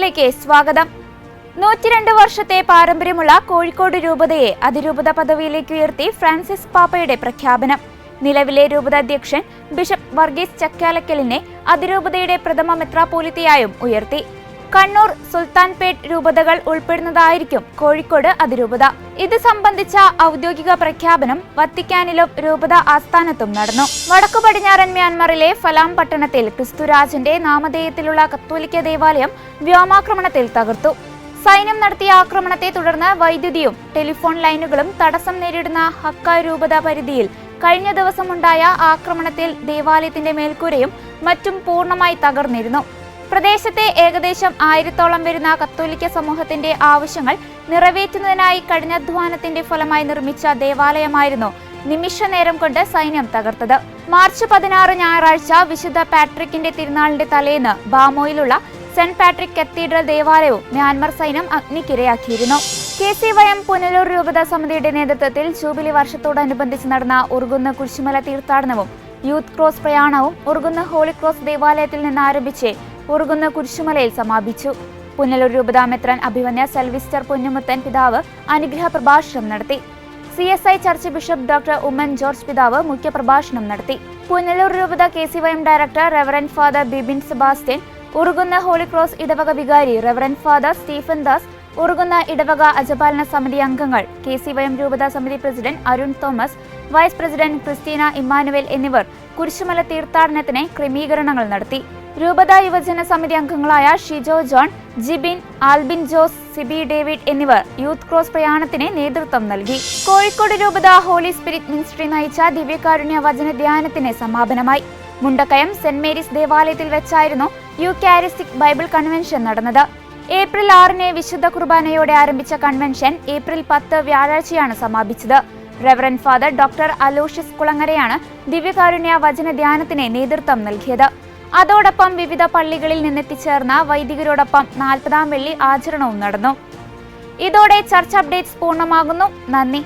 ന്യൂസിലേക്ക് സ്വാഗതം. 102 വർഷത്തെ പാരമ്പര്യമുള്ള കോഴിക്കോട് രൂപതയെ അതിരൂപത പദവിയിലേക്ക് ഉയർത്തി ഫ്രാൻസിസ് പാപ്പയുടെ പ്രഖ്യാപനം. നിലവിലെ രൂപതാധ്യക്ഷൻ ബിഷപ്പ് വർഗീസ് ചക്കാലക്കലിനെ അതിരൂപതയുടെ പ്രഥമ മെത്രാപ്പോലിത്തയായും ഉയർത്തി. കണ്ണൂർ, സുൽത്താൻപേട്ട് രൂപതകൾ ഉൾപ്പെടുന്നതായിരിക്കും കോഴിക്കോട് അതിരൂപത. ഇത് സംബന്ധിച്ച ഔദ്യോഗിക പ്രഖ്യാപനം വത്തിക്കാനിലും രൂപത ആസ്ഥാനത്തും നടന്നു. വടക്കു പടിഞ്ഞാറൻ മ്യാൻമറിലെ ഫലാം പട്ടണത്തിൽ ക്രിസ്തുരാജന്റെ നാമധേയത്തിലുള്ള കത്തോലിക്ക ദേവാലയം വ്യോമാക്രമണത്തിൽ തകർത്തു. സൈന്യം നടത്തിയ ആക്രമണത്തെ തുടർന്ന് വൈദ്യുതിയും ടെലിഫോൺ ലൈനുകളും തടസ്സം നേരിടുന്ന ഹക്ക രൂപത പരിധിയിൽ കഴിഞ്ഞ ദിവസമുണ്ടായ ആക്രമണത്തിൽ ദേവാലയത്തിന്റെ മേൽക്കൂരയും മറ്റും പൂർണ്ണമായി തകർന്നിരുന്നു. പ്രദേശത്തെ ഏകദേശം 1000-ഓളം വരുന്ന കത്തോലിക്ക സമൂഹത്തിന്റെ ആവശ്യങ്ങൾ നിറവേറ്റുന്നതിനായി കഠിനാധ്വാനത്തിന്റെ ഫലമായി നിർമ്മിച്ച ദേവാലയമായിരുന്നു നിമിഷ നേരം കൊണ്ട് സൈന്യം തകർത്തത്. മാർച്ച് 16 ഞായറാഴ്ച വിശുദ്ധ പാട്രിക്കിന്റെ തിരുനാളിന്റെ തലേന്ന് ബാമോയിലുള്ള സെന്റ് പാട്രിക് കത്തീഡ്രൽ ദേവാലയവും മ്യാൻമർ സൈന്യം അഗ്നിക്കിരയാക്കിയിരുന്നു. KCYM പുനലൂർ രൂപത സമിതിയുടെ നേതൃത്വത്തിൽ ജൂബിലി വർഷത്തോടനുബന്ധിച്ച് നടന്ന ഉറുകുന്ന് കുരിശുമല തീർത്ഥാടനവും യൂത്ത് ക്രോസ് പ്രയാണവും ഉറുകുന്ന് ഹോളി ക്രോസ് ദേവാലയത്തിൽ നിന്ന് ആരംഭിച്ച് ഉറുകുന്ന് കുരിശുമലയിൽ സമാപിച്ചു. പുനലൂർ രൂപത മെത്രാൻ അഭിമന്യ സെൽവിസ്റ്റർ പൊന്നുമുത്തൻ പിതാവ് അനുഗ്രഹ പ്രഭാഷണം നടത്തി. CSI church bishop doctor Oommen George പിതാവ് മുഖ്യപ്രഭാഷണം നടത്തി. പുനലൂർ രൂപത KCYM director reverend father Bibin Sebastian, Urukunna holy cross ഇടവക വികാരി reverend father Stephen Das, Urukunna ഇടവക അജപാലന സമിതി അംഗങ്ങൾ, KCYM രൂപത സമിതി president Arun Thomas, vice president Christina Emmanuel എന്നിവർ കുരിശുമല തീർത്ഥാടനത്തിന് ക്രമീകരണങ്ങൾ നടത്തി. രൂപത യുവജന സമിതി അംഗങ്ങളായ Shijo John, Jibin, Albin Jose, Siby David എന്നിവർ യൂത്ത് ക്രോസ് പ്രയാണത്തിന് നേതൃത്വം നൽകി. കോഴിക്കോട് രൂപത ഹോളി സ്പിരിറ്റ് മിനിസ്ട്രി നയിച്ച ദിവ്യകാരുണ്യ വചന ധ്യാനത്തിന് സമാപനമായി. മുണ്ടക്കയം സെന്റ് മേരീസ് ദേവാലയത്തിൽ വെച്ചായിരുന്നു യൂക്കാരിസ്റ്റിക് ബൈബിൾ കൺവെൻഷൻ നടന്നത്. ഏപ്രിൽ 6 വിശുദ്ധ കുർബാനയോടെ ആരംഭിച്ച കൺവെൻഷൻ ഏപ്രിൽ 10 വ്യാഴാഴ്ചയാണ് സമാപിച്ചത്. റെവറന്റ് ഫാദർ ഡോക്ടർ അലോഷ്യസ് കുളങ്ങരയാണ് ദിവ്യകാരുണ്യ വചന ധ്യാനത്തിന് നേതൃത്വം നൽകിയത്. അതോടൊപ്പം വിവിധ പള്ളികളിൽ നിന്നെത്തിച്ചേർന്ന വൈദികരോടൊപ്പം 40-ാം വെള്ളി ആചരണവും നടന്നു. ഇതോടെ ചർച്ച് അപ്ഡേറ്റ്സ് പൂർണ്ണമാകുന്നു. നന്ദി.